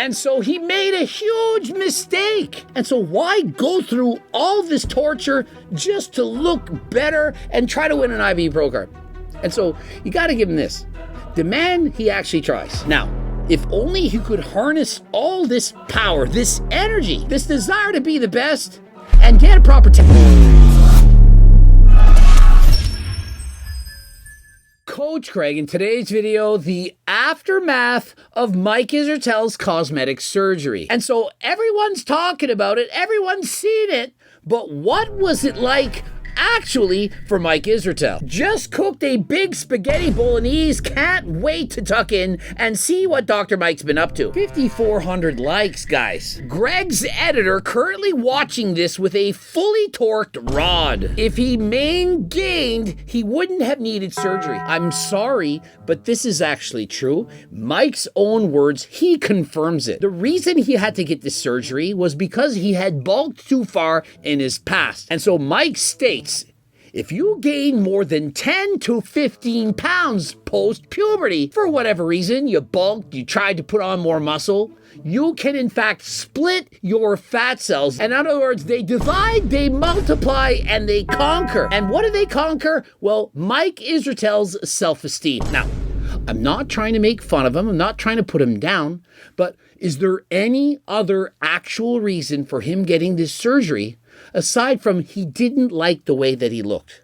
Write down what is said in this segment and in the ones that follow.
And so he made a huge mistake. And so why go through all this torture just to look better and try to win an IB Pro card? And so you got to give him this. The man, he actually tries. Now, if only he could harness all this power, this energy, this desire to be the best, and get a proper Coach Craig, in today's video, the aftermath of Mike Israetel's cosmetic surgery. And so everyone's talking about it, everyone's seen it, but what was it like actually for Mike Israetel? Just cooked a big spaghetti bolognese, can't wait to tuck in and see what Dr. Mike's been up to. 5,400 likes, guys. Greg's editor currently watching this with a fully torqued rod. If he gained, he wouldn't have needed surgery. I'm sorry, but this is actually true. Mike's own words, he confirms it. The reason he had to get this surgery was because he had bulked too far in his past. And so Mike states, if you gain more than 10 to 15 pounds post-puberty, for whatever reason, you bulked, you tried to put on more muscle, you can in fact split your fat cells. In other words, they divide, they multiply, and they conquer. And what do they conquer? Well, Mike Israetel's self-esteem. Now, I'm not trying to make fun of him, I'm not trying to put him down, but is there any other actual reason for him getting this surgery aside from he didn't like the way that he looked?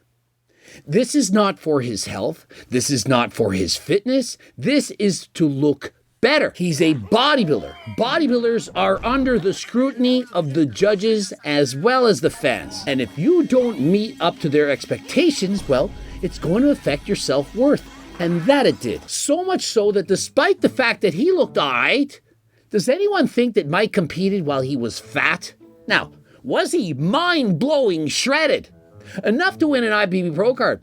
This is not for his health. This is not for his fitness. This is to look better. He's a bodybuilder. Bodybuilders are under the scrutiny of the judges as well as the fans. And if you don't meet up to their expectations, well, it's going to affect your self-worth. And that it did. So much so that despite the fact that he looked all right, does anyone think that Mike competed while he was fat? Now, was he mind-blowing shredded? Enough to win an IBB Pro card?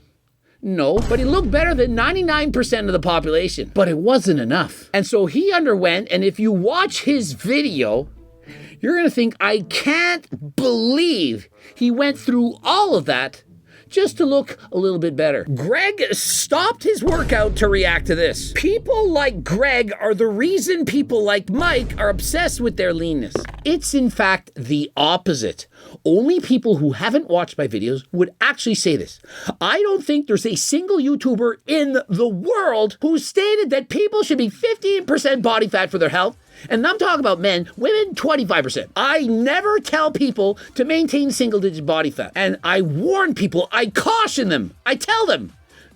No, but he looked better than 99% of the population. But it wasn't enough. And so he underwent, and if you watch his video, you're going to think, I can't believe he went through all of that just to look a little bit better. Greg stopped his workout to react to this. People like Greg are the reason people like Mike are obsessed with their leanness. It's in fact the opposite. Only people who haven't watched my videos would actually say this. I don't think there's a single YouTuber in the world who stated that people should be 15% body fat for their health. And I'm talking about men, women, 25%. I never tell people to maintain single-digit body fat. And I warn people, I caution them, I tell them,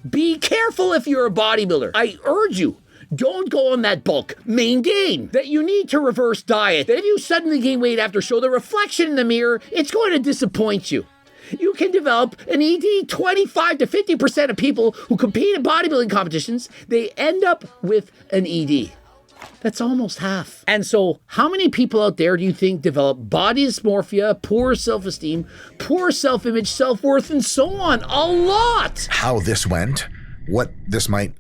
be careful if you're a bodybuilder. I urge you, don't go on that bulk, main gain, that you need to reverse diet, that if you suddenly gain weight after show the reflection in the mirror, it's going to disappoint you. You can develop an ED. 25 to 50% of people who compete in bodybuilding competitions, they end up with an ED. That's almost half. And so how many people out there do you think develop body dysmorphia, poor self-esteem, poor self-image, self-worth, and so on? A lot. How this went, what this might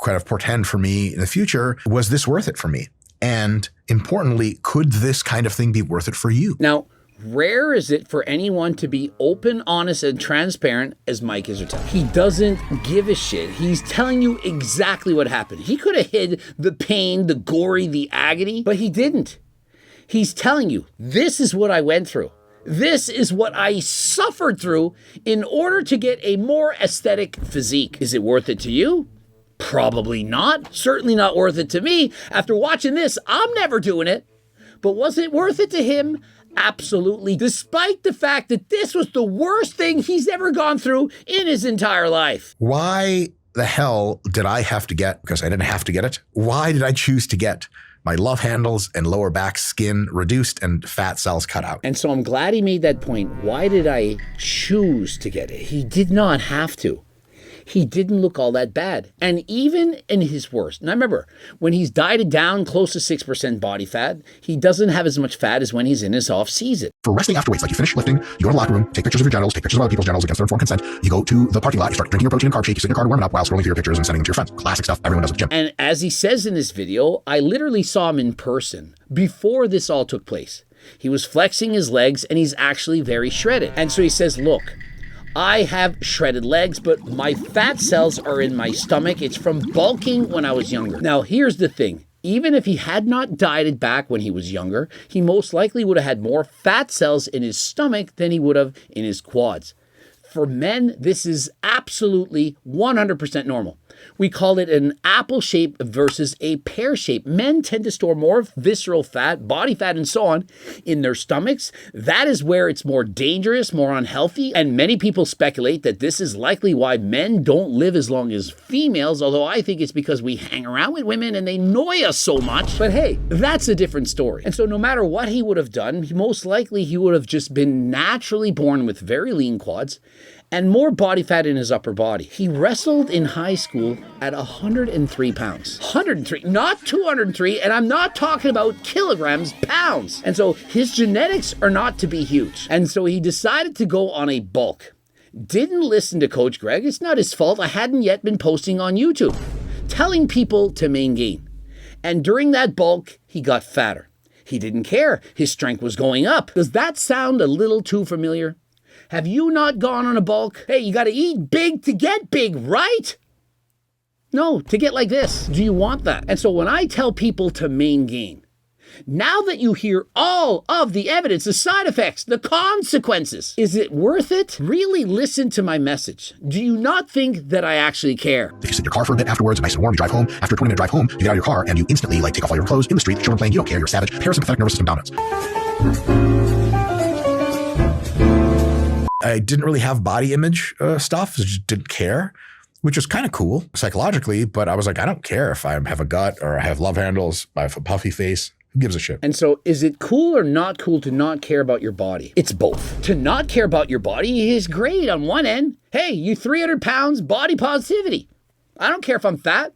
kind of portend for me in the future, was this worth it for me? And importantly, could this kind of thing be worth it for you? Now, rare is it for anyone to be open, honest, and transparent as Mike Israetel. He doesn't give a shit. He's telling you exactly what happened. He could have hid the pain, the gory, the agony, but he didn't. He's telling you, this is what I went through. This is what I suffered through in order to get a more aesthetic physique. Is it worth it to you? Probably not. Certainly not worth it to me. After watching this, I'm never doing it. But was it worth it to him? Absolutely, despite the fact that this was the worst thing he's ever gone through in his entire life. Why the hell did I have to get, because I didn't have to get it, why did I choose to get my love handles and lower back skin reduced and fat cells cut out? And so I'm glad he made that point. Why did I choose to get it? He did not have to. He didn't look all that bad. And even in his worst, now remember, when he's dieted down close to 6% body fat, he doesn't have as much fat as when he's in his off season. For resting after weights, like you finish lifting, you go to the locker room, take pictures of your genitals, take pictures of other people's genitals against their informed consent, you go to the parking lot, you start drinking your protein and carb shake, you sit in your car to warm it up while scrolling through your pictures and sending them to your friends. Classic stuff everyone does at the gym. And as he says in this video, I literally saw him in person before this all took place. He was flexing his legs and he's actually very shredded. And so he says, look, I have shredded legs, but my fat cells are in my stomach. It's from bulking when I was younger. Now, here's the thing. Even if he had not dieted back when he was younger, he most likely would have had more fat cells in his stomach than he would have in his quads. For men, this is absolutely 100% normal. We call it an apple shape versus a pear shape. Men tend to store more visceral fat, body fat, and so on in their stomachs. That is where it's more dangerous, more unhealthy. And many people speculate that this is likely why men don't live as long as females, although I think it's because we hang around with women and they annoy us so much. But hey, that's a different story. And so no matter what he would have done, most likely he would have just been naturally born with very lean quads and more body fat in his upper body. He wrestled in high school at 103 pounds. 103, not 203, and I'm not talking about kilograms, pounds. And so his genetics are not to be huge. And so he decided to go on a bulk. Didn't listen to Coach Greg. It's not his fault. I hadn't yet been posting on YouTube, telling people to main gain. And during that bulk, he got fatter. He didn't care. His strength was going up. Does that sound a little too familiar? Have you not gone on a bulk? Hey, you got to eat big to get big, right? No, to get like this. Do you want that? And so when I tell people to main gain, now that you hear all of the evidence, the side effects, the consequences, is it worth it? Really listen to my message. Do you not think that I actually care? If you sit in your car for a bit afterwards, nice and warm, you drive home. After a 20-minute drive home, you get out of your car and you instantly take off all your clothes in the street, children playing, you don't care, you're a savage, parasympathetic nervous system dominance. I didn't really have body image stuff, so just didn't care, which was kind of cool psychologically, but I was like, I don't care if I have a gut or I have love handles, I have a puffy face. Who gives a shit? And so is it cool or not cool to not care about your body? It's both. To not care about your body is great on one end. Hey, you 300 pounds, body positivity. I don't care if I'm fat.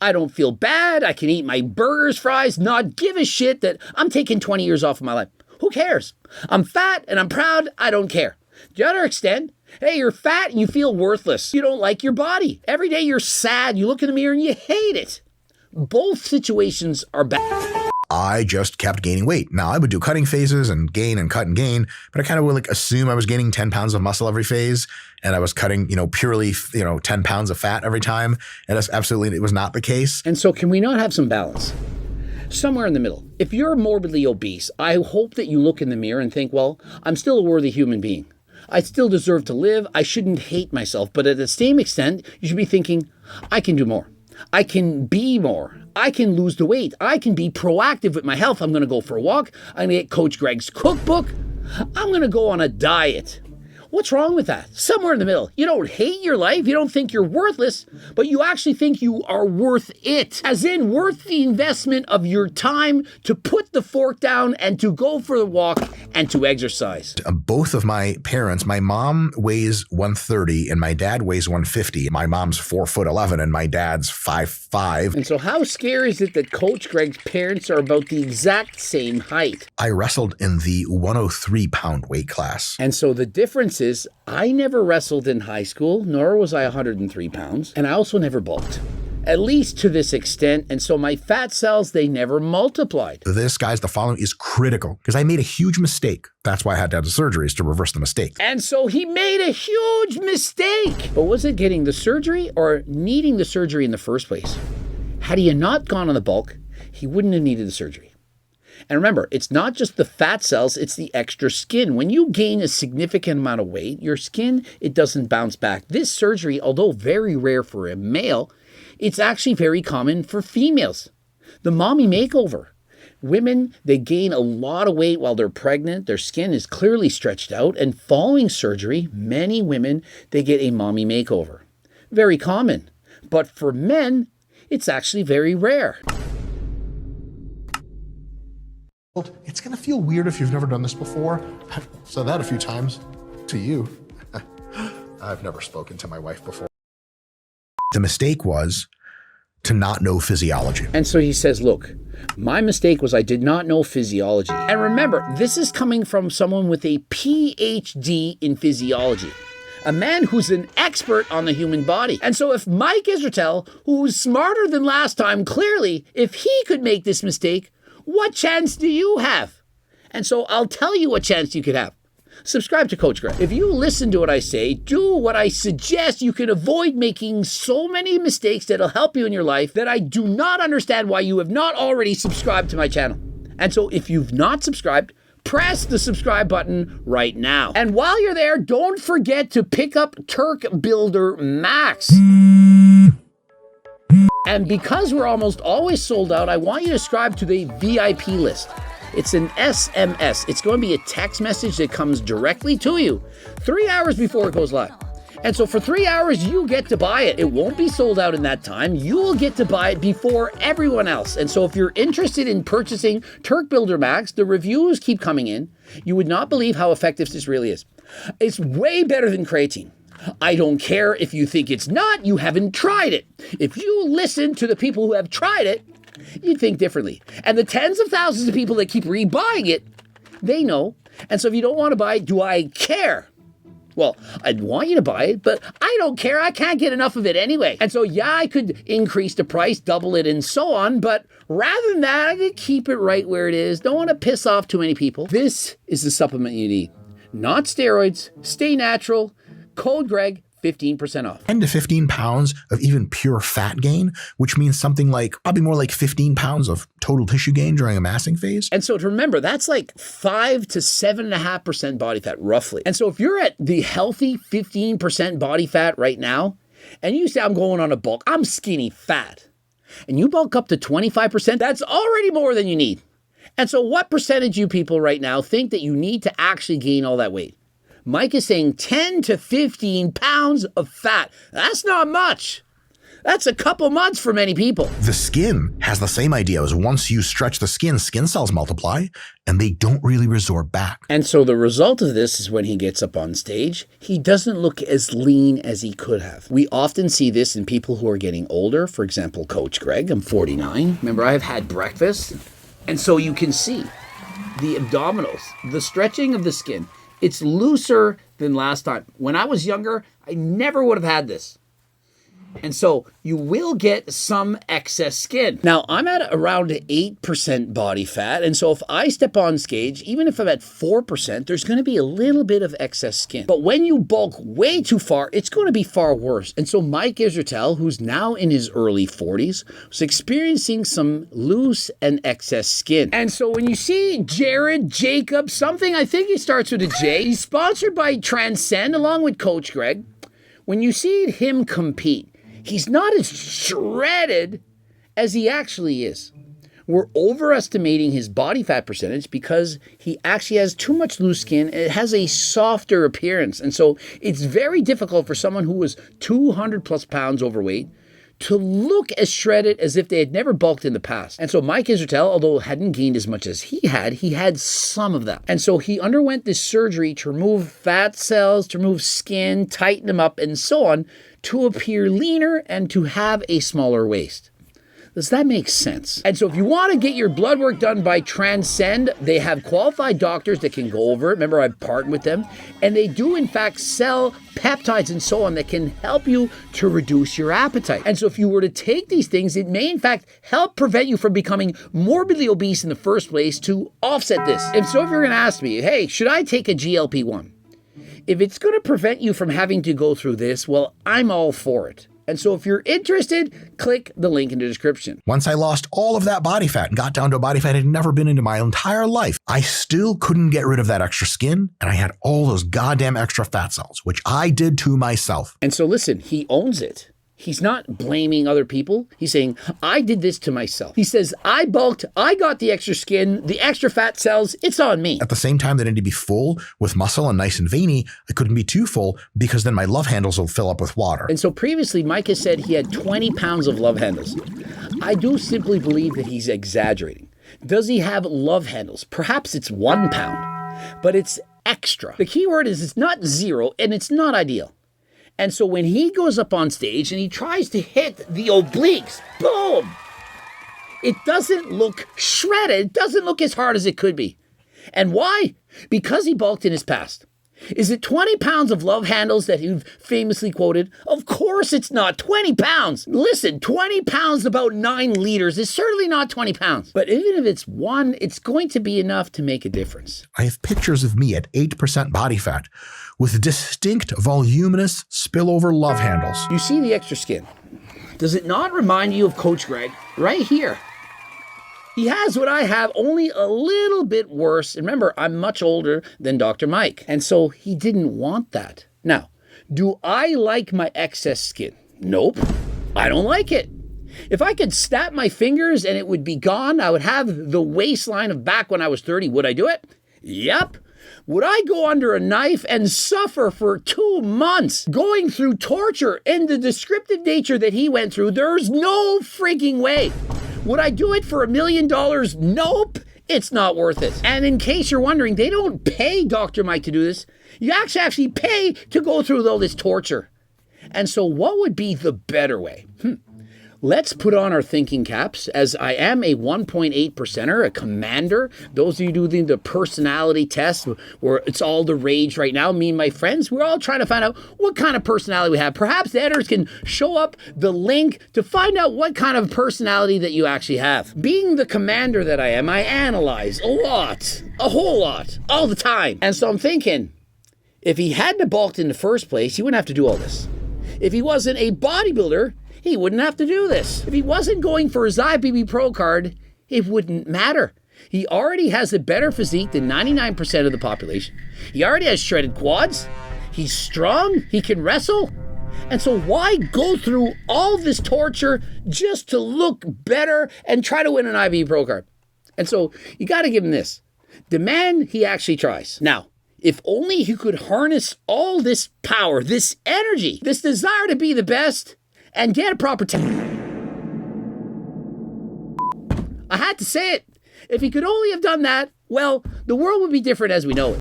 I don't feel bad. I can eat my burgers, fries, not give a shit that I'm taking 20 years off of my life. Who cares? I'm fat and I'm proud. I don't care. The other extent, hey, you're fat and you feel worthless. You don't like your body. Every day you're sad. You look in the mirror and you hate it. Both situations are bad. I just kept gaining weight. Now, I would do cutting phases and gain and cut and gain, but I kind of would assume I was gaining 10 pounds of muscle every phase, and I was cutting, purely, 10 pounds of fat every time. And that's absolutely, it was not the case. And so can we not have some balance? Somewhere in the middle. If you're morbidly obese, I hope that you look in the mirror and think, well, I'm still a worthy human being. I still deserve to live. I shouldn't hate myself. But at the same extent, you should be thinking, I can do more. I can be more. I can lose the weight. I can be proactive with my health. I'm going to go for a walk. I'm going to get Coach Greg's cookbook. I'm going to go on a diet. What's wrong with that? Somewhere in the middle. You don't hate your life. You don't think you're worthless, but you actually think you are worth it. As in worth the investment of your time to put the fork down and to go for the walk and to exercise. Both of my parents, my mom weighs 130 and my dad weighs 150. My mom's 4'11" and my dad's 5'5". And so how scary is it that Coach Greg's parents are about the exact same height? I wrestled in the 103-pound weight class. And so the difference is I never wrestled in high school, nor was I 103 pounds, and I also never bulked. At least to this extent, and so my fat cells, they never multiplied. This, guys, the following is critical because I made a huge mistake. That's why I had to have the surgeries to reverse the mistake. And so he made a huge mistake. But was it getting the surgery or needing the surgery in the first place? Had he not gone on the bulk, he wouldn't have needed the surgery. And remember, it's not just the fat cells, it's the extra skin. When you gain a significant amount of weight, your skin, it doesn't bounce back. This surgery, although very rare for a male, it's actually very common for females. The mommy makeover. Women, they gain a lot of weight while they're pregnant. Their skin is clearly stretched out. And following surgery, many women, they get a mommy makeover. Very common. But for men, it's actually very rare. It's going to feel weird if you've never done this before. I've said that a few times to you. I've never spoken to my wife before. The mistake was to not know physiology. And so he says, look, my mistake was I did not know physiology. And remember, this is coming from someone with a PhD in physiology. A man who's an expert on the human body. And so if Mike Israetel, who's smarter than last time, clearly, if he could make this mistake, what chance do you have? And so I'll tell you what chance you could have. subscribe to Coach Greg. If you listen to what I say, do what I suggest, you can avoid making so many mistakes that'll help you in your life that I do not understand why you have not already subscribed to my channel. And so if you've not subscribed, press the subscribe button right now. And while you're there, don't forget to pick up Turk Builder Max. And because we're almost always sold out, I want you to subscribe to the VIP list. It's an SMS. It's going to be a text message that comes directly to you 3 hours before it goes live. And so for 3 hours, you get to buy it. It won't be sold out in that time. You'll get to buy it before everyone else. And so if you're interested in purchasing Turk Builder Max, the reviews keep coming in. You would not believe how effective this really is. It's way better than creatine. I don't care if you think it's not, you haven't tried it. If you listen to the people who have tried it, you'd think differently. And the tens of thousands of people that keep rebuying it, they know. And so if you don't want to buy it, do I care? Well, I'd want you to buy it, but I don't care. I can't get enough of it anyway. And so, yeah, I could increase the price, double it, and so on. But rather than that, I could keep it right where it is. Don't want to piss off too many people. This is the supplement you need. Not steroids. Stay natural. Code Greg, 15% off. 10 to 15 pounds of even pure fat gain, which means something like probably more like 15 pounds of total tissue gain during a massing phase. And so to remember, that's like 5 to 7.5% body fat, roughly. And so if you're at the healthy 15% body fat right now, and you say, I'm going on a bulk, I'm skinny fat, and you bulk up to 25%, that's already more than you need. And so what percentage of you people right now think that you need to actually gain all that weight? Mike is saying 10 to 15 pounds of fat. That's not much. That's a couple months for many people. The skin has the same idea as once you stretch the skin cells multiply and they don't really resorb back. And so the result of this is when he gets up on stage, he doesn't look as lean as he could have. We often see this in people who are getting older. For example, Coach Greg, I'm 49. Remember, I've had breakfast. And so you can see the abdominals, the stretching of the skin. It's looser than last time. When I was younger, I never would have had this. And so you will get some excess skin. Now, I'm at around 8% body fat. And so if I step on stage, even if I'm at 4%, there's going to be a little bit of excess skin. But when you bulk way too far, it's going to be far worse. And so Mike Israetel, who's now in his early 40s, was experiencing some loose and excess skin. And so when you see Jared, Jacob, something, I think he starts with a J, he's sponsored by Transcend along with Coach Greg. When you see him compete, he's not as shredded as he actually is. We're overestimating his body fat percentage because he actually has too much loose skin. It has a softer appearance. And so it's very difficult for someone who was 200 plus pounds overweight to look as shredded as if they had never bulked in the past. And so Mike Israetel, although hadn't gained as much as he had some of that. And so he underwent this surgery to remove fat cells, to remove skin, tighten them up, and so on, to appear leaner and to have a smaller waist. Does that make sense? And so if you want to get your blood work done by Transcend, they have qualified doctors that can go over it. Remember, I've partnered with them. And they do, in fact, sell peptides and so on that can help you to reduce your appetite. And so if you were to take these things, it may, in fact, help prevent you from becoming morbidly obese in the first place to offset this. And so if you're going to ask me, hey, should I take a GLP-1? If it's going to prevent you from having to go through this, well, I'm all for it. And so if you're interested, click the link in the description. Once I lost all of that body fat and got down to a body fat I'd never been into my entire life, I still couldn't get rid of that extra skin, and I had all those goddamn extra fat cells, which I did to myself. And so listen, he owns it. He's not blaming other people. He's saying, I did this to myself. He says, I bulked, I got the extra skin, the extra fat cells, it's on me. At the same time that I need to be full with muscle and nice and veiny, I couldn't be too full because then my love handles will fill up with water. And so previously, Mike has said he had 20 pounds of love handles. I do simply believe that he's exaggerating. Does he have love handles? Perhaps it's 1 pound, but it's extra. The key word is it's not zero and it's not ideal. And so when he goes up on stage and he tries to hit the obliques, boom, it doesn't look shredded. It doesn't look as hard as it could be. And why? Because he bulked in his past. Is it 20 pounds of love handles that you've famously quoted? Of course it's not 20 pounds. Listen, 20 pounds, about 9 liters, is certainly not 20 pounds. But even if it's 1, it's going to be enough to make a difference. I have pictures of me at 8% body fat with distinct voluminous spillover love handles. You see the extra skin. Does it not remind you of Coach Greg? Right here. He has what I have, only a little bit worse. And remember, I'm much older than Dr. Mike. And so he didn't want that. Now, do I like my excess skin? Nope. I don't like it. If I could snap my fingers and it would be gone, I would have the waistline of back when I was 30. Would I do it? Yep. Would I go under a knife and suffer for 2 months going through torture in the descriptive nature that he went through? There's no freaking way. Would I do it for $1 million? Nope. It's not worth it. And in case you're wondering, they don't pay Dr. Mike to do this. You actually pay to go through all this torture. And so what would be the better way? Let's put on our thinking caps, as I am a 1.8%er, a commander. Those of you doing the personality test, where it's all the rage right now, me and my friends, we're all trying to find out what kind of personality we have. Perhaps the editors can show up the link to find out what kind of personality that you actually have. Being the commander that I am, I analyze a lot, a whole lot, all the time. And so I'm thinking, if he hadn't have bulked in the first place, he wouldn't have to do all this. If he wasn't a bodybuilder, he wouldn't have to do this. If he wasn't going for his IFBB Pro card, it wouldn't matter. He already has a better physique than 99% of the population. He already has shredded quads. He's strong. He can wrestle. And so why go through all this torture just to look better and try to win an IFBB Pro card? And so you got to give him this. The man, he actually tries. Now, if only he could harness all this power, this energy, this desire to be the best, and get a proper I had to say it. If he could only have done that, well, the world would be different as we know it.